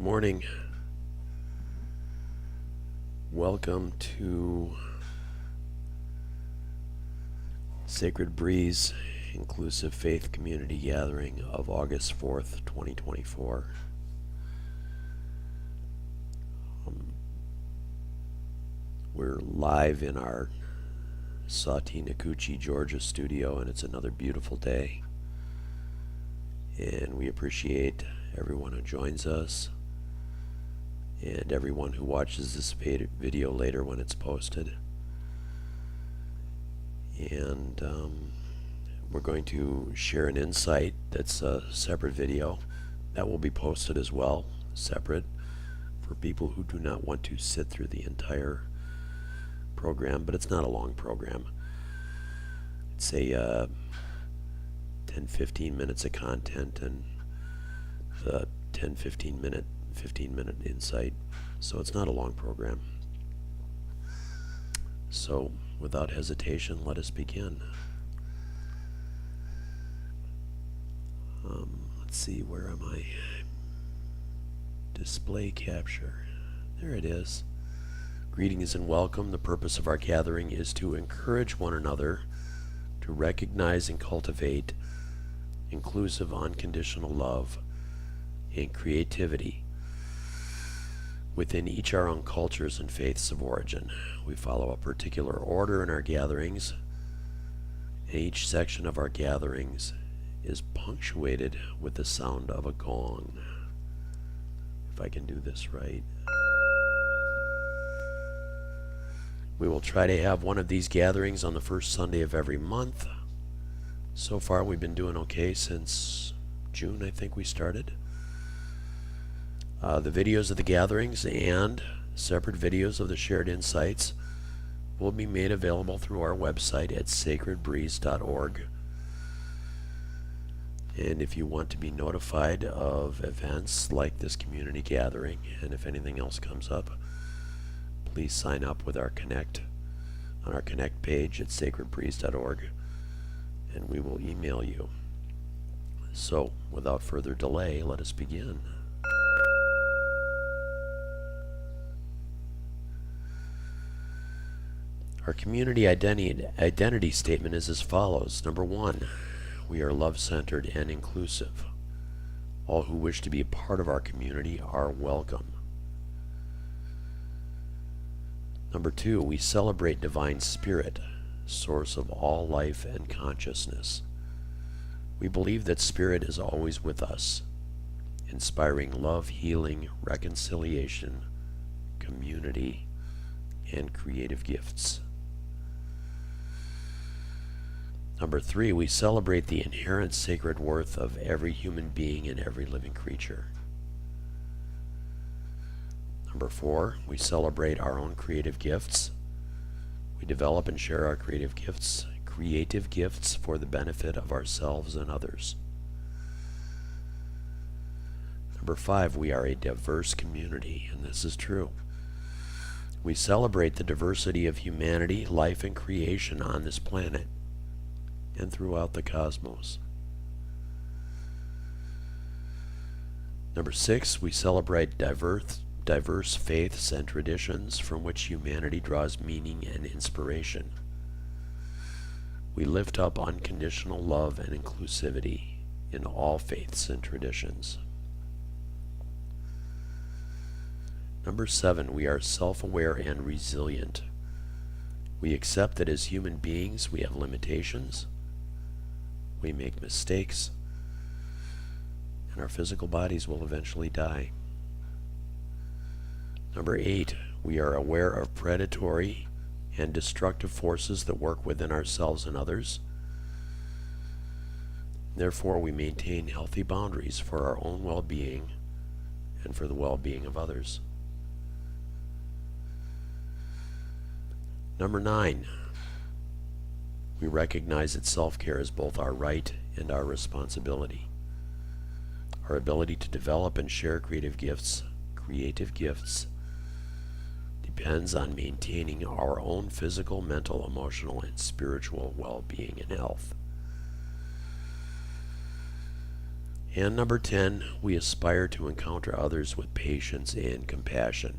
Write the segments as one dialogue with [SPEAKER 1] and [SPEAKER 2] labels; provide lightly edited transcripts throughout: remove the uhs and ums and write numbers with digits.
[SPEAKER 1] Morning. Welcome to Sacred Breeze Inclusive Faith Community Gathering of August 4th, 2024. We're live in our Sawteenacuchee, Georgia studio, and it's another beautiful day. And we appreciate everyone who joins us and everyone who watches this video later when it's posted. And we're going to share an insight that's a separate video that will be posted as well, separate, for people who do not want to sit through the entire program, but it's not a long program. It's a 10-15 minutes of content and a 10-15 minute insight, so it's not a long program. So without hesitation, let us begin. Let's see, where am I? Display capture. There it is. Greetings and welcome. The purpose of our gathering is to encourage one another to recognize and cultivate inclusive, unconditional love and creativity within each our own cultures and faiths of origin. We follow a particular order in our gatherings, and each section of our gatherings is punctuated with the sound of a gong. If I can do this right. We will try to have one of these gatherings on the first Sunday of every month. So far we've been doing okay since June, I think we started. The videos of the gatherings and separate videos of the shared insights will be made available through our website at sacredbreeze.org. And if you want to be notified of events like this community gathering, and if anything else comes up, please sign up with our Connect on our Connect page at sacredbreeze.org, and we will email you. So, without further delay, let us begin. Our community identity statement is as follows. Number 1, we are love-centered and inclusive. All who wish to be a part of our community are welcome. Number 2, we celebrate Divine Spirit, source of all life and consciousness. We believe that Spirit is always with us, inspiring love, healing, reconciliation, community, and creative gifts. Number 3, we celebrate the inherent sacred worth of every human being and every living creature. Number 4, we celebrate our own creative gifts. We develop and share our creative gifts for the benefit of ourselves and others. Number 5, we are a diverse community, and this is true. We celebrate the diversity of humanity, life, and creation on this planet and throughout the cosmos. Number 6, we celebrate diverse faiths and traditions from which humanity draws meaning and inspiration. We lift up unconditional love and inclusivity in all faiths and traditions. Number 7, we are self-aware and resilient. We accept that as human beings we have limitations, we make mistakes, and our physical bodies will eventually die. Number 8, we are aware of predatory and destructive forces that work within ourselves and others. Therefore, we maintain healthy boundaries for our own well-being and for the well-being of others. Number 9, we recognize that self-care is both our right and our responsibility. Our ability to develop and share creative gifts depends on maintaining our own physical, mental, emotional, and spiritual well-being and health. And number 10, we aspire to encounter others with patience and compassion,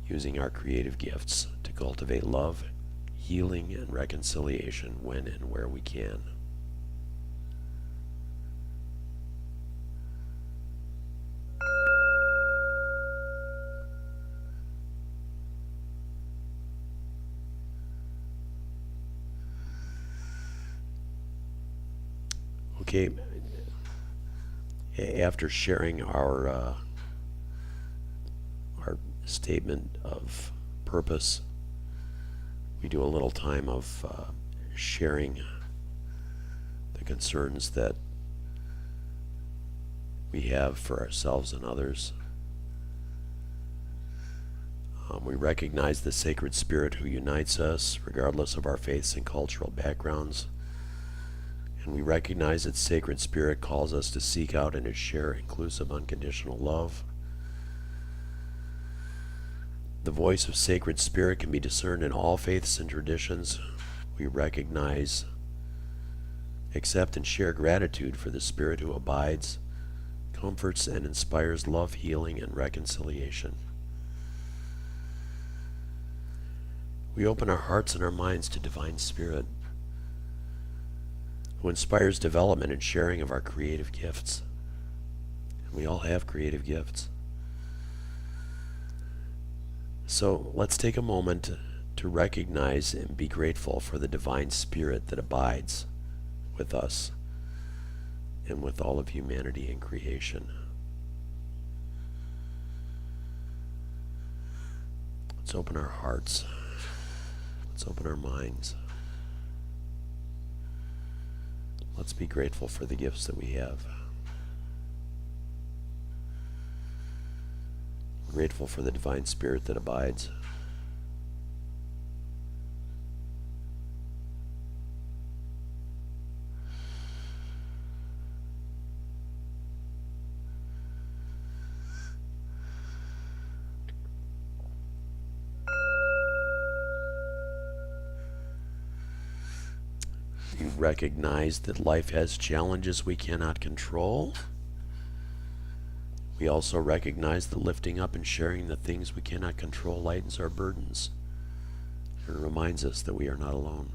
[SPEAKER 1] using our creative gifts to cultivate love, healing, and reconciliation when and where we can. Okay, after sharing our statement of purpose, we do a little time of sharing the concerns that we have for ourselves and others. We recognize the sacred spirit who unites us regardless of our faiths and cultural backgrounds. And we recognize that sacred spirit calls us to seek out and to share inclusive, unconditional love. The voice of sacred spirit can be discerned in all faiths and traditions. We recognize, accept, and share gratitude for the spirit who abides, comforts, and inspires love, healing, and reconciliation. We open our hearts and our minds to divine spirit, who inspires development and sharing of our creative gifts. And we all have creative gifts. So let's take a moment to recognize and be grateful for the divine spirit that abides with us and with all of humanity and creation. Let's open our hearts. Let's open our minds. Let's be grateful for the gifts that we have. Grateful for the divine spirit that abides. We recognize that life has challenges we cannot control. We also recognize that lifting up and sharing the things we cannot control lightens our burdens and reminds us that we are not alone.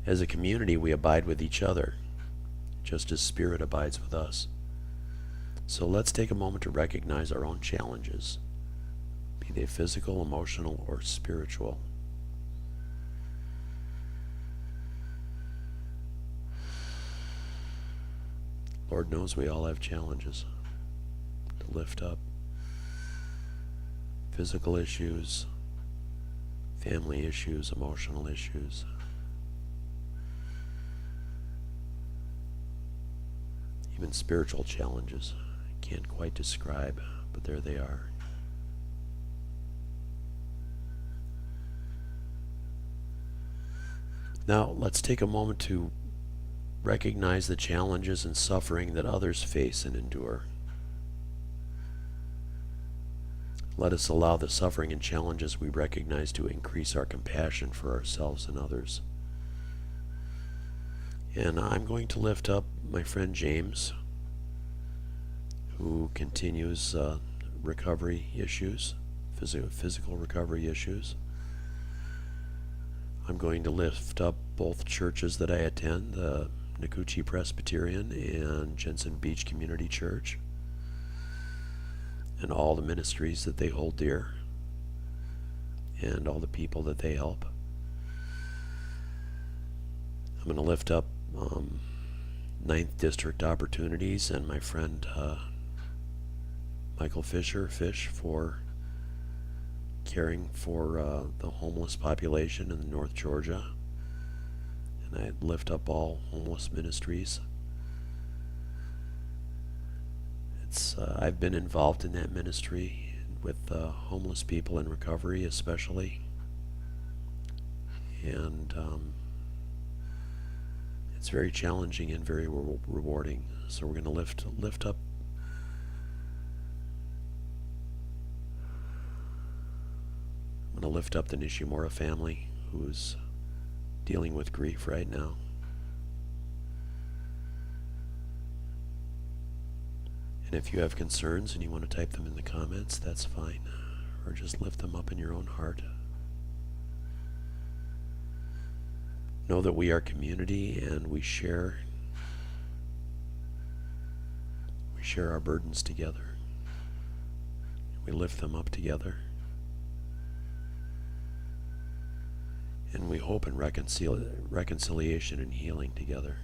[SPEAKER 1] As a community, we abide with each other, just as Spirit abides with us. So let's take a moment to recognize our own challenges, be they physical, emotional, or spiritual. Lord knows we all have challenges to lift up. Physical issues, family issues, emotional issues. Even spiritual challenges. I can't quite describe, but there they are. Now, let's take a moment to recognize the challenges and suffering that others face and endure. Let us allow the suffering and challenges we recognize to increase our compassion for ourselves and others. And I'm going to lift up my friend James, who continues recovery issues, physical recovery issues. I'm going to lift up both churches that I attend, the Nakuchi Presbyterian and Jensen Beach Community Church, and all the ministries that they hold dear, and all the people that they help. I'm going to lift up 9th District Opportunities and my friend Michael Fish for caring for the homeless population in North Georgia. And I lift up all homeless ministries. I've been involved in that ministry with homeless people in recovery especially. And it's very challenging and very rewarding. So we're going to lift up I'm going to lift up the Nishimura family who's dealing with grief right now. And if you have concerns and you want to type them in the comments, that's fine. Or just lift them up in your own heart. Know that we are community and we share our burdens together. We lift them up together. And we hope in reconciliation and healing together.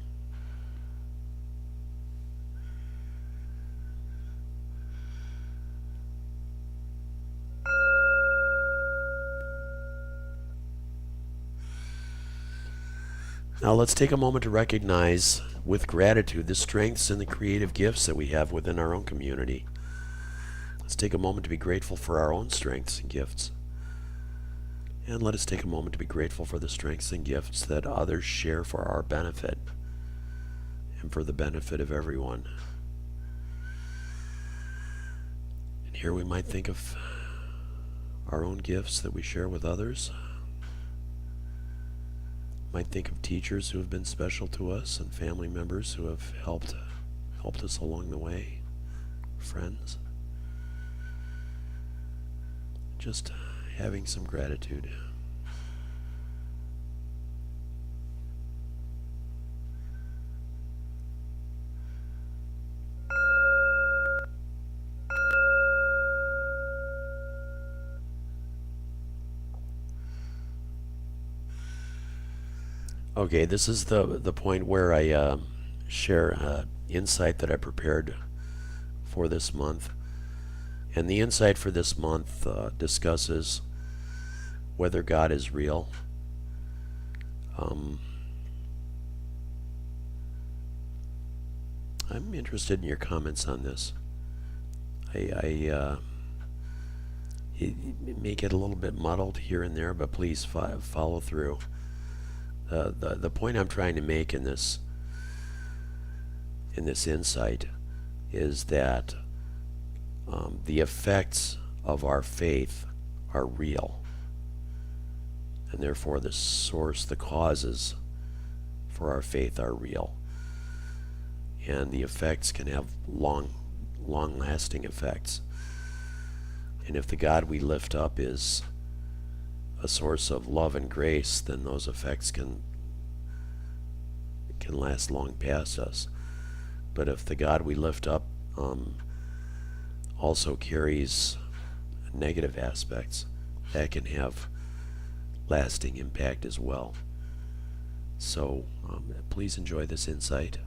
[SPEAKER 1] Now let's take a moment to recognize with gratitude the strengths and the creative gifts that we have within our own community. Let's take a moment to be grateful for our own strengths and gifts. And let us take a moment to be grateful for the strengths and gifts that others share for our benefit and for the benefit of everyone. And here we might think of our own gifts that we share with others. Might think of teachers who have been special to us and family members who have helped us along the way, friends. Just having some gratitude. Okay, this is the point where I share insight that I prepared for this month. And the insight for this month discusses whether God is real. I'm interested in your comments on this. It may get a little bit muddled here and there, but please follow through. The point I'm trying to make in this insight is that the effects of our faith are real, and therefore the source, the causes for our faith are real, and the effects can have long-lasting effects. And if the God we lift up is a source of love and grace, then those effects can last long past us. But if the God we lift up also carries negative aspects, that can have lasting impact as well. So please enjoy this insight.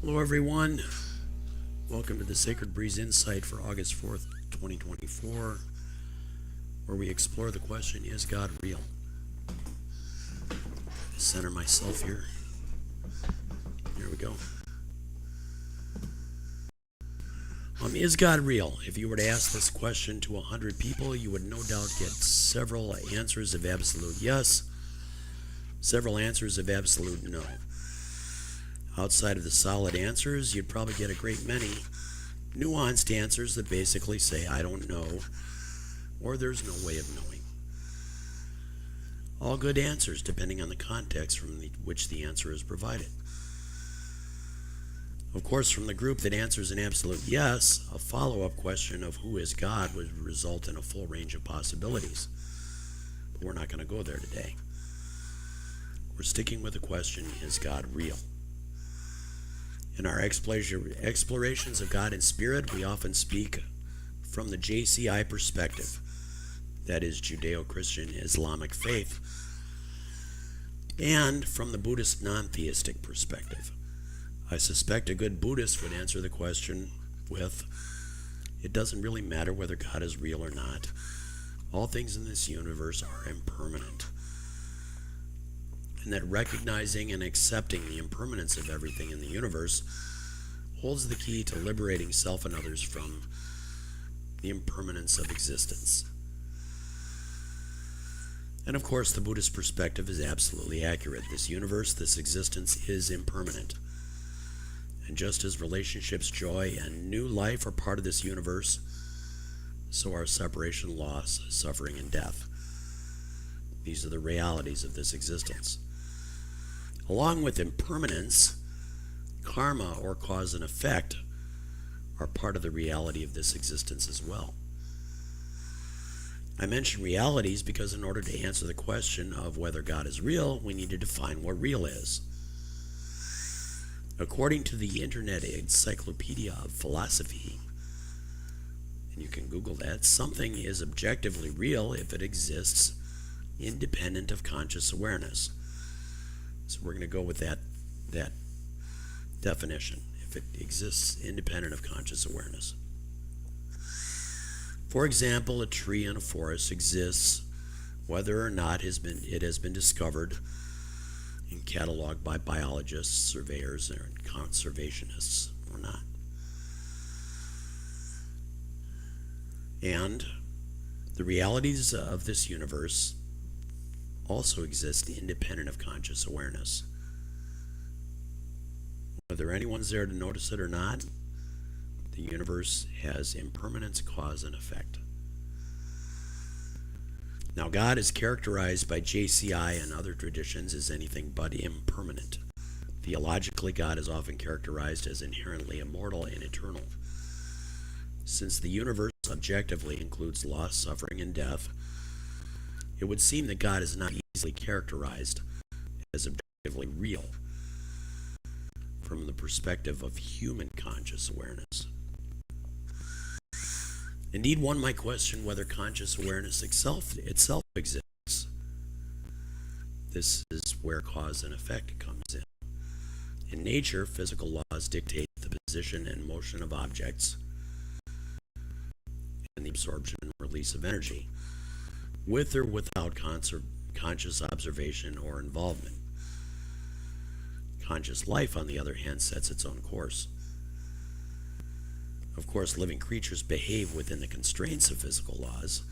[SPEAKER 1] Hello everyone. Welcome to the Sacred Breeze Insight for August 4th, 2024, where we explore the question, is God real? Center myself here. Here we go. Is God real? If you were to ask this question to 100 people, you would no doubt get several answers of absolute yes, several answers of absolute no. Outside of the solid answers, you'd probably get a great many nuanced answers that basically say, I don't know, or there's no way of knowing. All good answers, depending on the context from which the answer is provided. Of course, from the group that answers an absolute yes, a follow-up question of who is God would result in a full range of possibilities. But we're not going to go there today. We're sticking with the question, is God real? In our explorations of God in spirit, we often speak from the JCI perspective, that is Judeo-Christian Islamic faith, and from the Buddhist non-theistic perspective. I suspect a good Buddhist would answer the question with, it doesn't really matter whether God is real or not. All things in this universe are impermanent. And that recognizing and accepting the impermanence of everything in the universe holds the key to liberating self and others from the impermanence of existence. And of course, the Buddhist perspective is absolutely accurate. This universe, this existence is impermanent. And just as relationships, joy, and new life are part of this universe, so are separation, loss, suffering, and death. These are the realities of this existence. Along with impermanence, karma, or cause and effect, are part of the reality of this existence as well. I mention realities because in order to answer the question of whether God is real, we need to define what real is. According to the Internet Encyclopedia of Philosophy, and you can Google that, something is objectively real if it exists independent of conscious awareness. So we're going to go with that definition, if it exists independent of conscious awareness. For example, a tree in a forest exists whether or not it has been discovered and cataloged by biologists, surveyors, or conservationists or not. And the realities of this universe also exist independent of conscious awareness. Whether anyone's there to notice it or not, the universe has impermanence, cause, and effect. Now, God is characterized by JCI and other traditions as anything but impermanent. Theologically, God is often characterized as inherently immortal and eternal. Since the universe objectively includes loss, suffering, and death, it would seem that God is not easily characterized as objectively real from the perspective of human conscious awareness. Indeed, one might question whether conscious awareness itself exists. This is where cause and effect comes in. In nature, physical laws dictate the position and motion of objects and the absorption and release of energy, with or without conscious observation or involvement. Conscious life, on the other hand, sets its own course. Of course, living creatures behave within the constraints of physical laws,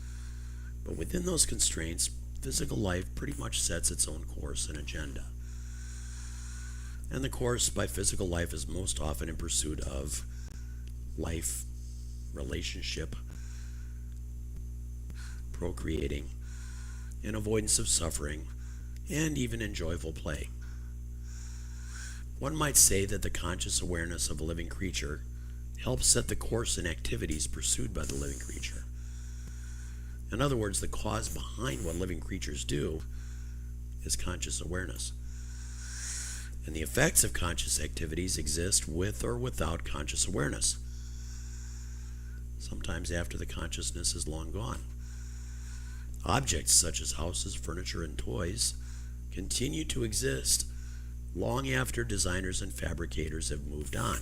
[SPEAKER 1] but within those constraints, physical life pretty much sets its own course and agenda. And the course by physical life is most often in pursuit of life, relationship, procreating, and avoidance of suffering, and even enjoyable play. One might say that the conscious awareness of a living creature helps set the course and activities pursued by the living creature. In other words, the cause behind what living creatures do is conscious awareness. And the effects of conscious activities exist with or without conscious awareness, sometimes after the consciousness is long gone. Objects such as houses, furniture, and toys continue to exist long after designers and fabricators have moved on.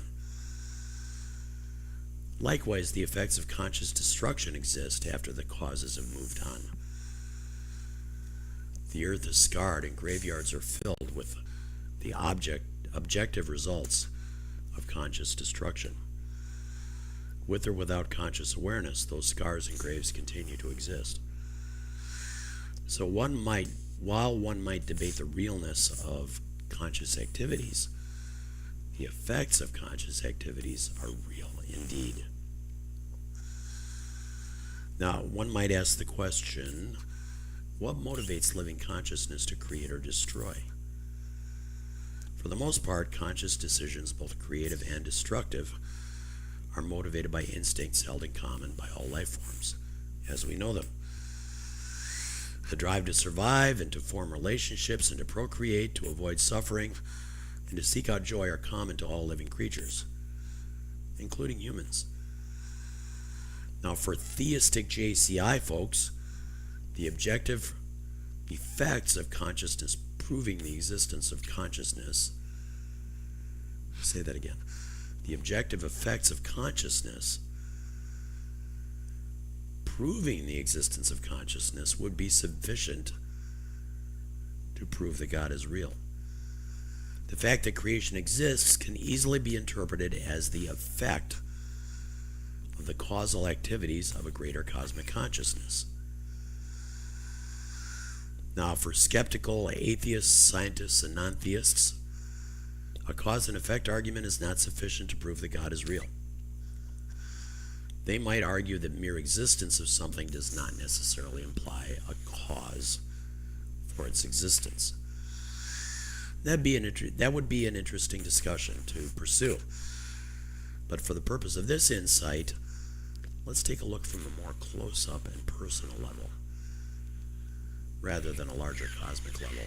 [SPEAKER 1] Likewise, the effects of conscious destruction exist after the causes have moved on. The earth is scarred and graveyards are filled with the objective results of conscious destruction. With or without conscious awareness, those scars and graves continue to exist. So while one might debate the realness of conscious activities, the effects of conscious activities are real indeed. Now, one might ask the question, what motivates living consciousness to create or destroy? For the most part, conscious decisions, both creative and destructive, are motivated by instincts held in common by all life forms, as we know them. The drive to survive and to form relationships and to procreate, to avoid suffering, and to seek out joy are common to all living creatures, including humans. Now, for theistic JCI folks, the objective effects of consciousness proving the existence of consciousness, say that again, the objective effects of consciousness proving the existence of consciousness would be sufficient to prove that God is real. The fact that creation exists can easily be interpreted as the effect of the causal activities of a greater cosmic consciousness. Now, for skeptical atheists, scientists, and non-theists, a cause and effect argument is not sufficient to prove that God is real. They might argue that mere existence of something does not necessarily imply a cause or its existence. That would be an interesting discussion to pursue. But for the purpose of this insight, let's take a look from a more close-up and personal level, rather than a larger cosmic level.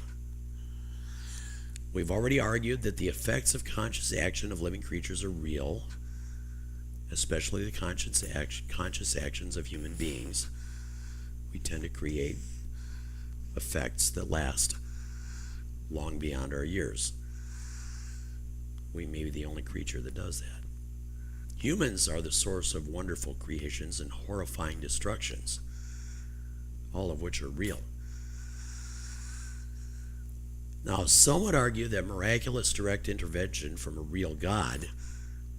[SPEAKER 1] We've already argued that the effects of conscious action of living creatures are real, especially the conscious actions of human beings. We tend to create effects that last long beyond our years. We may be the only creature that does that. Humans are the source of wonderful creations and horrifying destructions, all of which are real. Now, some would argue that miraculous direct intervention from a real God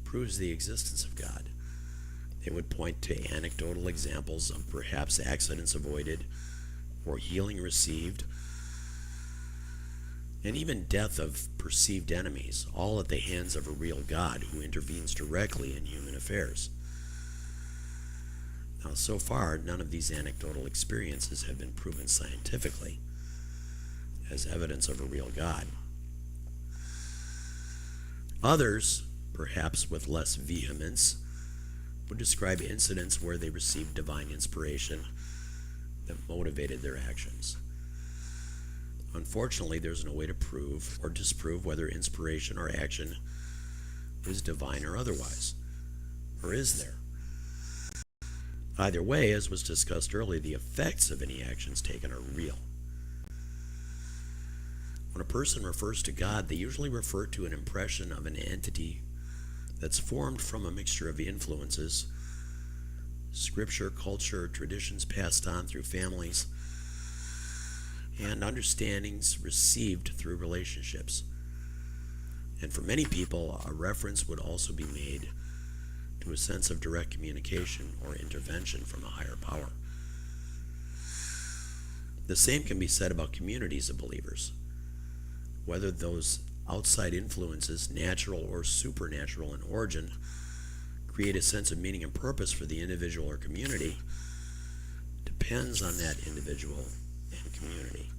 [SPEAKER 1] proves the existence of God. They would point to anecdotal examples of perhaps accidents avoided or healing received, and even death of perceived enemies, all at the hands of a real God who intervenes directly in human affairs. Now, so far, none of these anecdotal experiences have been proven scientifically as evidence of a real God. Others, perhaps with less vehemence, would describe incidents where they received divine inspiration that motivated their actions. Unfortunately, there's no way to prove or disprove whether inspiration or action is divine or otherwise. Or is there? Either way, as was discussed earlier, the effects of any actions taken are real. When a person refers to God, they usually refer to an impression of an entity that's formed from a mixture of influences, scripture, culture, traditions passed on through families, and understandings received through relationships. And for many people, a reference would also be made to a sense of direct communication or intervention from a higher power. The same can be said about communities of believers. Whether those outside influences, natural or supernatural in origin, create a sense of meaning and purpose for the individual or community depends on that individual and community.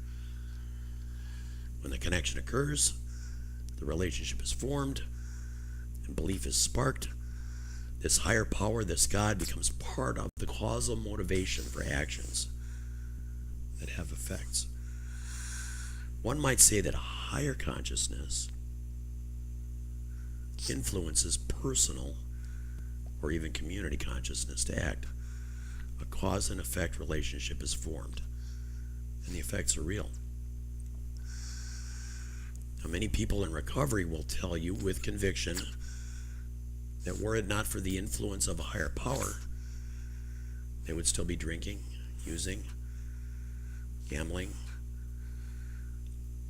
[SPEAKER 1] When the connection occurs, the relationship is formed, and belief is sparked, this higher power, this God, becomes part of the causal motivation for actions that have effects. One might say that a higher consciousness influences personal or even community consciousness to act. A cause and effect relationship is formed, and the effects are real. Now, many people in recovery will tell you with conviction that were it not for the influence of a higher power, they would still be drinking, using, gambling,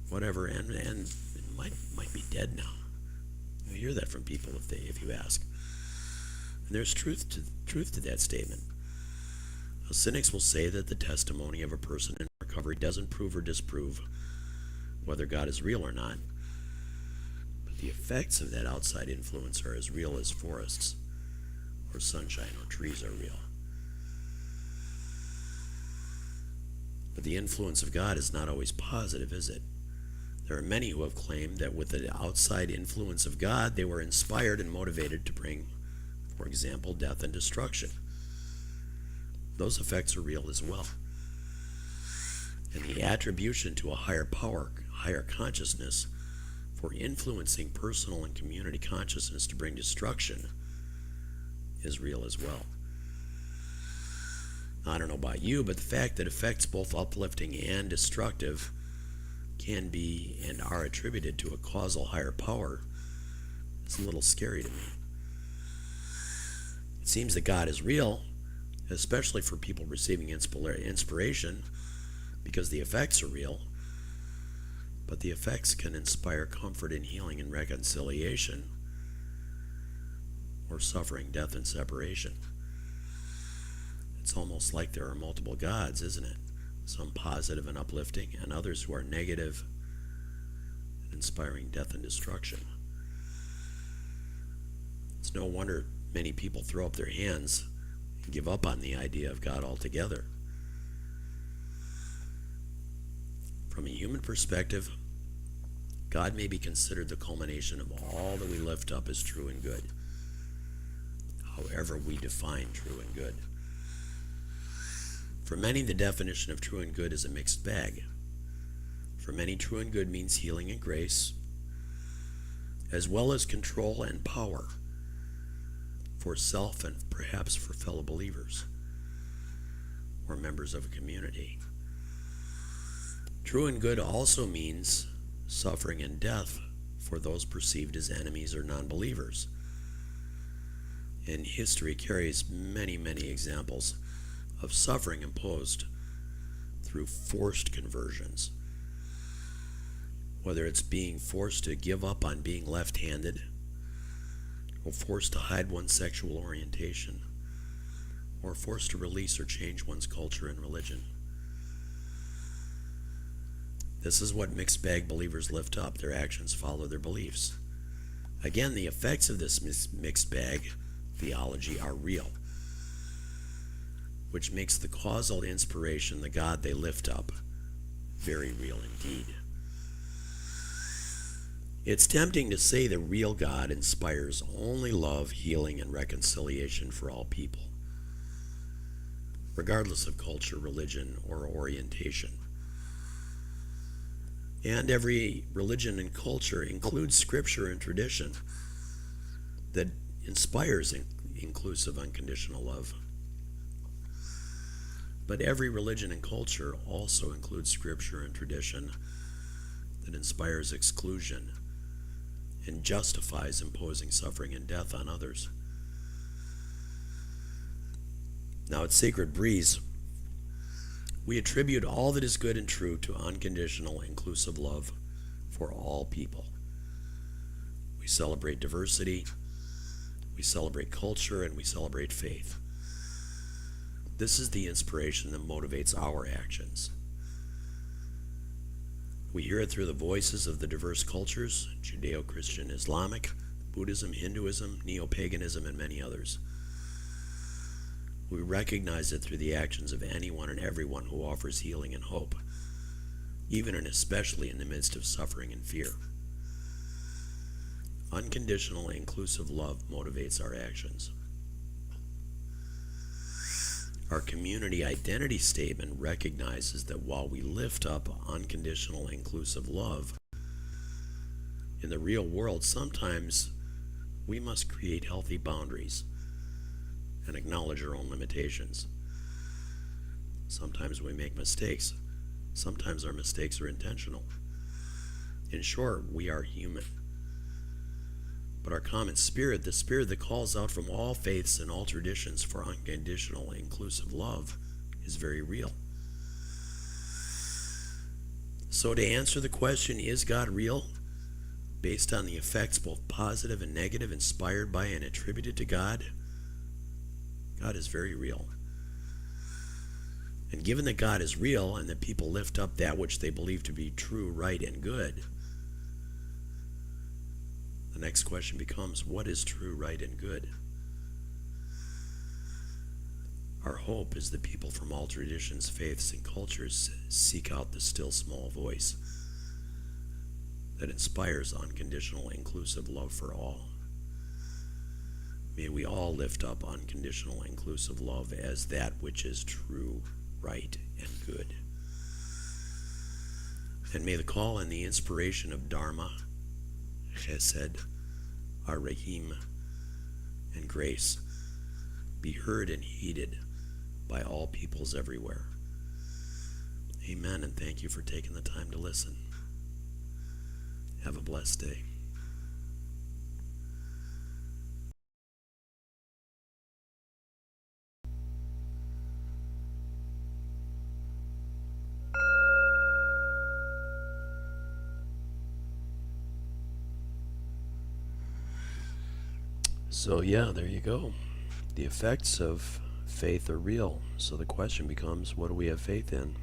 [SPEAKER 1] whatever, and might be dead now. You hear that from people if you ask. And there's truth to that statement. Now, cynics will say that the testimony of a person in recovery doesn't prove or disprove whether God is real or not. But the effects of that outside influence are as real as forests or sunshine or trees are real. But the influence of God is not always positive, is it? There are many who have claimed that with the outside influence of God, they were inspired and motivated to bring, for example, death and destruction. Those effects are real as well. And the attribution to a higher power, higher consciousness, for influencing personal and community consciousness to bring destruction is real as well. I don't know about you, but the fact that effects both uplifting and destructive can be and are attributed to a causal higher power is a little scary to me. It seems that God is real, especially for people receiving inspiration, because the effects are real, but the effects can inspire comfort and healing and reconciliation, or suffering, death, and separation. It's almost like there are multiple gods, isn't it? Some positive and uplifting, and others who are negative and inspiring death and destruction. It's no wonder many people throw up their hands and give up on the idea of God altogether. From a human perspective, God may be considered the culmination of all that we lift up as true and good, however we define true and good. For many, the definition of true and good is a mixed bag. For many, true and good means healing and grace, as well as control and power for self and perhaps for fellow believers or members of a community. True and good also means suffering and death for those perceived as enemies or non-believers. And history carries many, many examples of suffering imposed through forced conversions. Whether it's being forced to give up on being left-handed, or forced to hide one's sexual orientation, or forced to release or change one's culture and religion. This is what mixed bag believers lift up. Their actions follow their beliefs. Again, the effects of this mixed bag theology are real, which makes the causal inspiration, the God they lift up, very real indeed. It's tempting to say the real God inspires only love, healing, and reconciliation for all people, regardless of culture, religion, or orientation. And every religion and culture includes scripture and tradition that inspires inclusive, unconditional love. But every religion and culture also includes scripture and tradition that inspires exclusion and justifies imposing suffering and death on others. Now at Sacred Breeze, we attribute all that is good and true to unconditional, inclusive love for all people. We celebrate diversity, we celebrate culture, and we celebrate faith. This is the inspiration that motivates our actions. We hear it through the voices of the diverse cultures, Judeo-Christian, Islamic, Buddhism, Hinduism, Neo-paganism, and many others. We recognize it through the actions of anyone and everyone who offers healing and hope, even and especially in the midst of suffering and fear. Unconditional, inclusive love motivates our actions. Our community identity statement recognizes that while we lift up unconditional, inclusive love, in the real world, sometimes we must create healthy boundaries and acknowledge our own limitations. Sometimes we make mistakes. Sometimes our mistakes are intentional. In short, we are human. But our common spirit, the spirit that calls out from all faiths and all traditions for unconditional, inclusive love, is very real. So to answer the question, is God real? Based on the effects, both positive and negative, inspired by and attributed to God, God is very real. And given that God is real and that people lift up that which they believe to be true, right, and good, the next question becomes, what is true, right, and good? Our hope is that people from all traditions, faiths, and cultures seek out the still small voice that inspires unconditional, inclusive love for all. May we all lift up unconditional, inclusive love as that which is true, right, and good. And may the call and the inspiration of Dharma, Chesed, Arahim, and grace be heard and heeded by all peoples everywhere. Amen, and thank you for taking the time to listen. Have a blessed day. So yeah, there you go. The effects of faith are real. So the question becomes, what do we have faith in?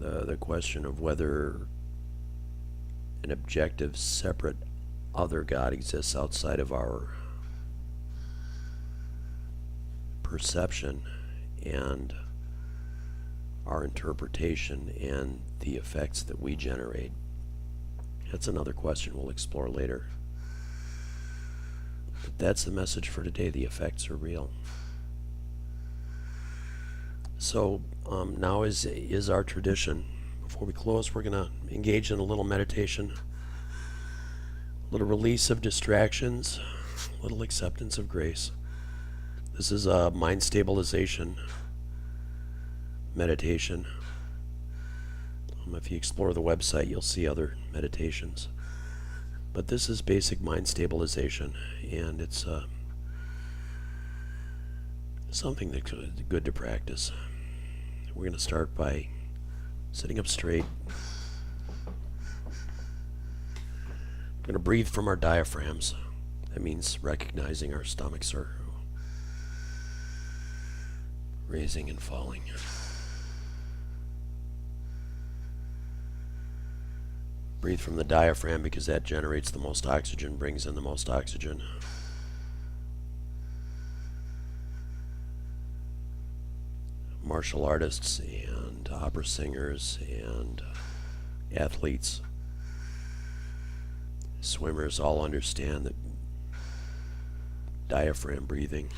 [SPEAKER 1] The question of whether an objective, separate, other God exists outside of our perception and our interpretation and the effects that we generate. That's another question we'll explore later. But that's the message for today. The effects are real. So now is our tradition. Before we close, we're going to engage in a little meditation, a little release of distractions, a little acceptance of grace. This is a mind stabilization meditation. If you explore the website, you'll see other meditations. But this is basic mind stabilization, and it's something that's good to practice. We're going to start by sitting up straight. We're going to breathe from our diaphragms. That means recognizing our stomachs are raising and falling. Breathe from the diaphragm because that generates the most oxygen, brings in the most oxygen. Martial artists and opera singers and athletes, swimmers all understand that diaphragm breathing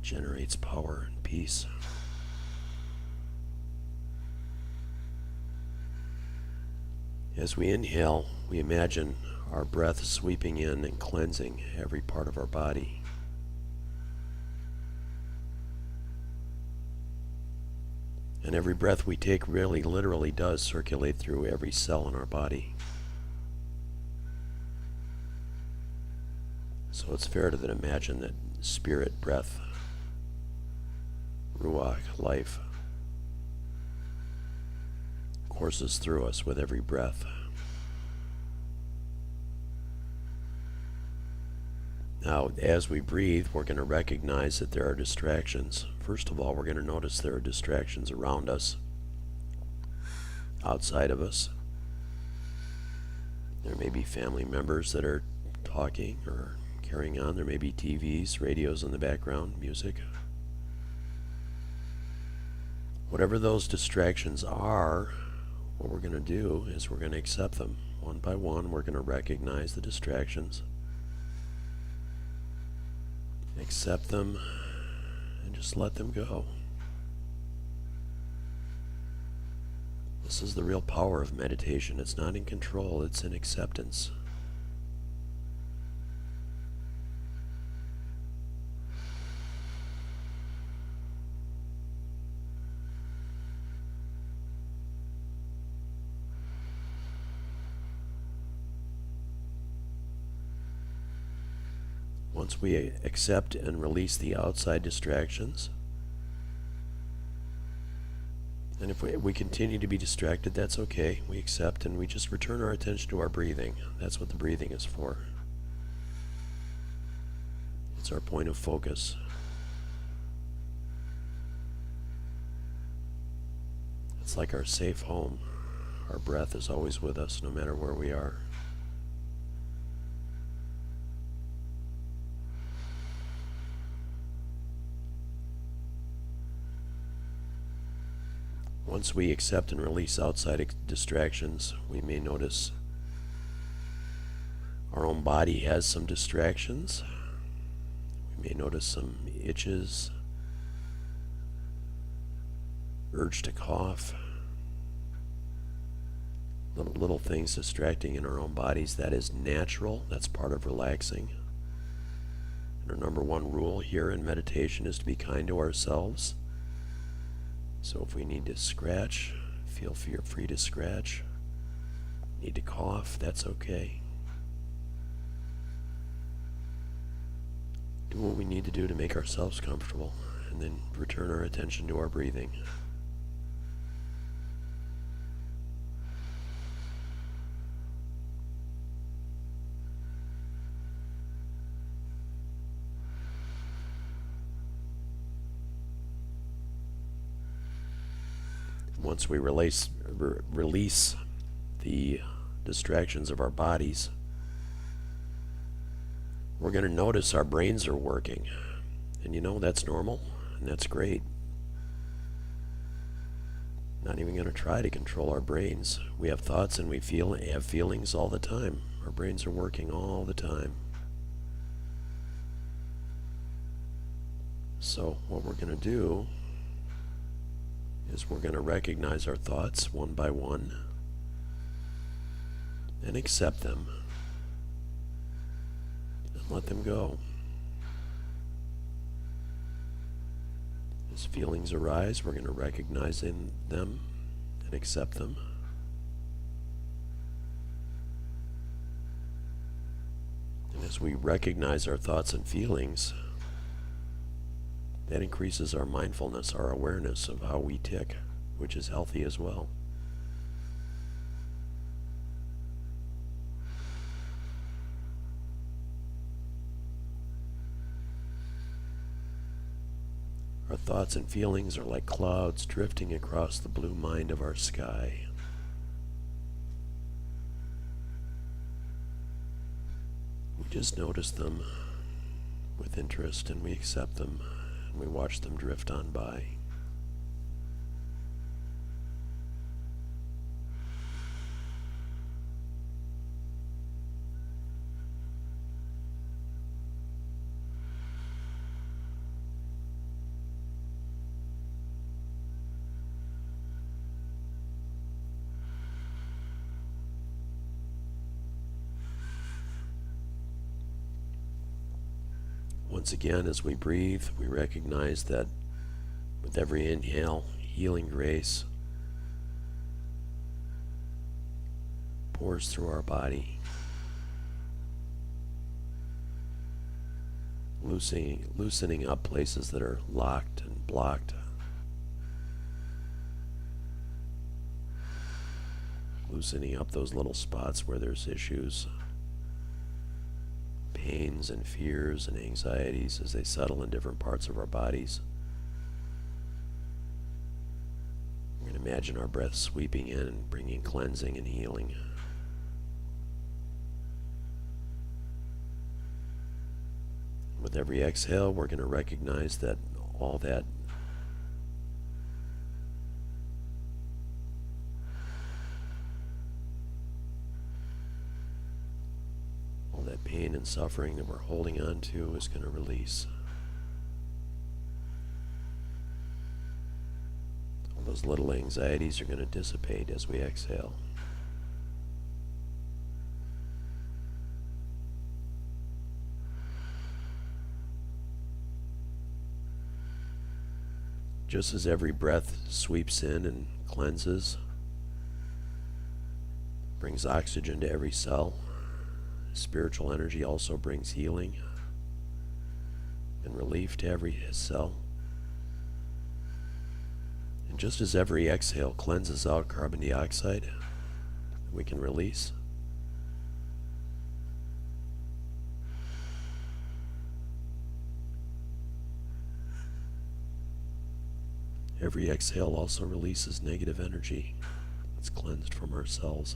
[SPEAKER 1] generates power and peace. As we inhale, we imagine our breath sweeping in and cleansing every part of our body. And every breath we take really literally does circulate through every cell in our body. So it's fair to imagine that spirit, breath, ruach, life, courses through us with every breath. Now, as we breathe, we're going to recognize that there are distractions. First of all, we're going to notice there are distractions around us, outside of us. There may be family members that are talking or carrying on. There may be TVs, radios in the background, music. Whatever those distractions are, what we're going to do is we're going to accept them. One by one, we're going to recognize the distractions, accept them, and just let them go. This is the real power of meditation. It's not in control, it's in acceptance. Once we accept and release the outside distractions, and if we continue to be distracted, that's okay. We accept and we just return our attention to our breathing. That's what the breathing is for. It's our point of focus. It's like our safe home. Our breath is always with us, no matter where we are. Once we accept and release outside distractions, we may notice our own body has some distractions. We may notice some itches, urge to cough, little things distracting in our own bodies. That is natural. That's part of relaxing. And our number one rule here in meditation is to be kind to ourselves. So if we need to scratch, feel free to scratch. Need to cough, that's okay. Do what we need to do to make ourselves comfortable, and then return our attention to our breathing. Once we release the distractions of our bodies, we're going to notice our brains are working. And you know, that's normal, and that's great. Not even going to try to control our brains. We have thoughts and we have feelings all the time. Our brains are working all the time. So what we're going to do is we're going to recognize our thoughts one by one and accept them and let them go. As feelings arise, we're going to recognize them and accept them. And as we recognize our thoughts and feelings, that increases our mindfulness, our awareness of how we tick, which is healthy as well. Our thoughts and feelings are like clouds drifting across the blue mind of our sky. We just notice them with interest and we accept them and we watch them drift on by. Once again, as we breathe, we recognize that with every inhale, healing grace pours through our body, loosening up places that are locked and blocked, loosening up those little spots where there's issues, pains and fears and anxieties as they settle in different parts of our bodies. We're going to imagine our breath sweeping in and bringing cleansing and healing. With every exhale, we're going to recognize that all that pain and suffering that we're holding on to is going to release. All those little anxieties are going to dissipate as we exhale. Just as every breath sweeps in and cleanses, brings oxygen to every cell, spiritual energy also brings healing and relief to every cell. And just as every exhale cleanses out carbon dioxide that we can release, every exhale also releases negative energy that's cleansed from our cells.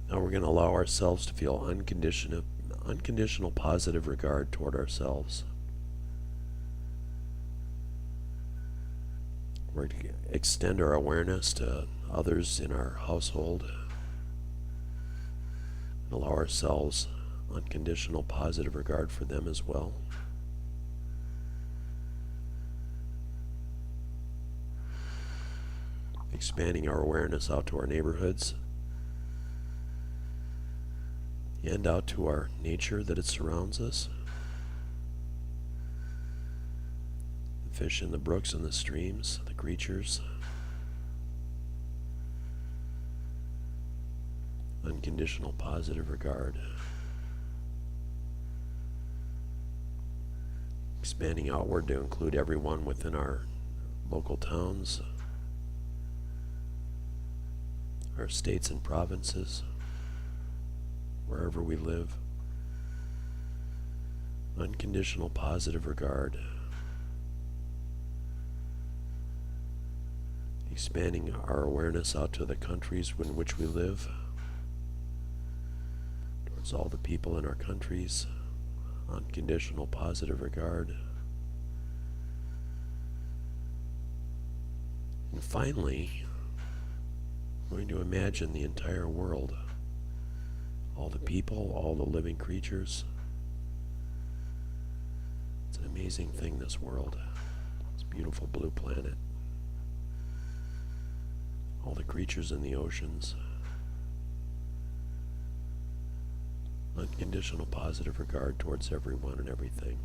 [SPEAKER 1] Now we're going to allow ourselves to feel unconditional positive regard toward ourselves. We're going to extend our awareness to others in our household and allow ourselves unconditional positive regard for them as well. Expanding our awareness out to our neighborhoods and out to our nature that it surrounds us. The fish in the brooks and the streams, the creatures. Unconditional positive regard. Expanding outward to include everyone within our local towns. our states and provinces, wherever we live. Unconditional positive regard. Expanding our awareness out to the countries in which we live, towards all the people in our countries. Unconditional positive regard. And finally, I'm going to imagine the entire world, all the people, all the living creatures. It's an amazing thing, this world. This beautiful blue planet. All the creatures in the oceans. Unconditional positive regard towards everyone and everything.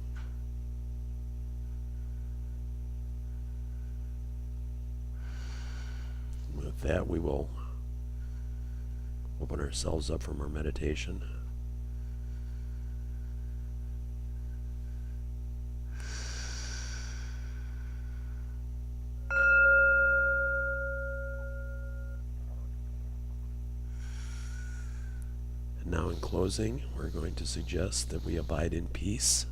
[SPEAKER 1] With that, we will open ourselves up from our meditation. And now in closing, we're going to suggest that we abide in peace,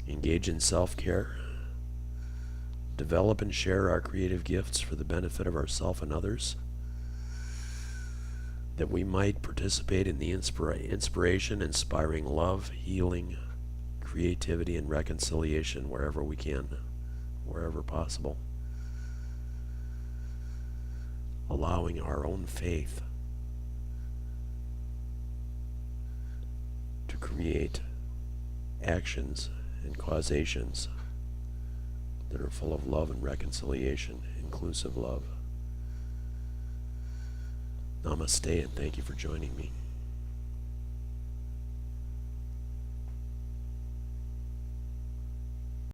[SPEAKER 1] engage in self-care, develop and share our creative gifts for the benefit of ourselves and others, that we might participate in the inspiration, inspiring love, healing, creativity, and reconciliation wherever we can, wherever possible, allowing our own faith to create actions and causations that are full of love and reconciliation, inclusive love. Namaste, and thank you for joining me.